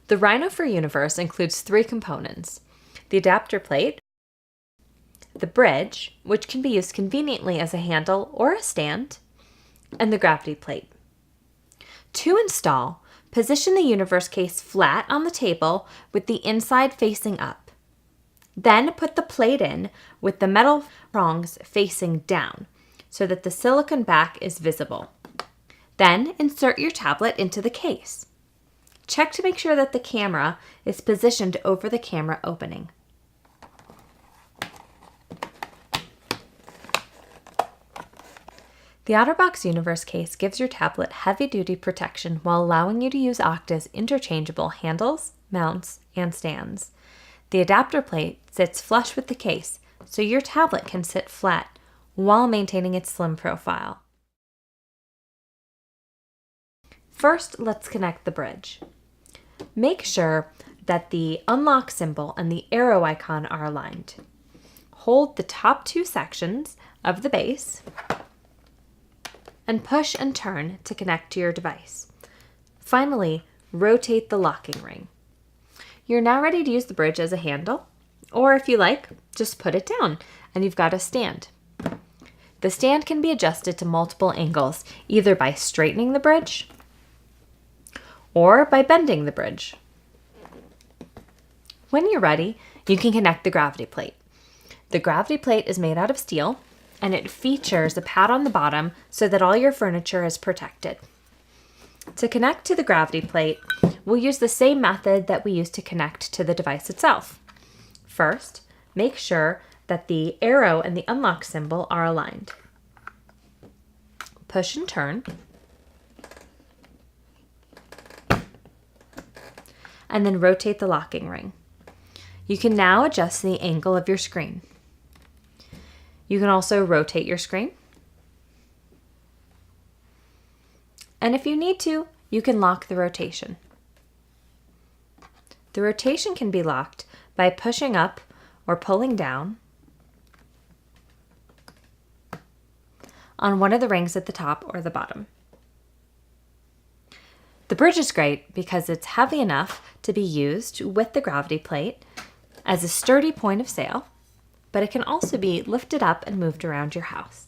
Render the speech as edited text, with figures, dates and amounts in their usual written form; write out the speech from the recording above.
The Rhino for uniVERSE includes 3 components: the adapter plate, the bridge, which can be used conveniently as a handle or a stand, and the gravity plate. To install, position the uniVERSE case flat on the table with the inside facing up. Then put the plate in with the metal prongs facing down so that the silicone back is visible. Then insert your tablet into the case. Check to make sure that the camera is positioned over the camera opening. The OtterBox uniVERSE case gives your tablet heavy-duty protection while allowing you to use Octa's interchangeable handles, mounts, and stands. The adapter plate sits flush with the case, so your tablet can sit flat while maintaining its slim profile. First, let's connect the bridge. Make sure that the unlock symbol and the arrow icon are aligned. Hold the top 2 sections of the base and push and turn to connect to your device. Finally, rotate the locking ring. You're now ready to use the bridge as a handle, or if you like, just put it down and you've got a stand. The stand can be adjusted to multiple angles, either by straightening the bridge or by bending the bridge. When you're ready, you can connect the gravity plate. The gravity plate is made out of steel, and it features a pad on the bottom so that all your furniture is protected. To connect to the gravity plate, we'll use the same method that we use to connect to the device itself. First, make sure that the arrow and the unlock symbol are aligned. Push and turn, and then rotate the locking ring. You can now adjust the angle of your screen. You can also rotate your screen. And if you need to, you can lock the rotation. The rotation can be locked by pushing up or pulling down on one of the rings at the top or the bottom. The bridge is great because it's heavy enough to be used with the gravity plate as a sturdy point of sale, but it can also be lifted up and moved around your house.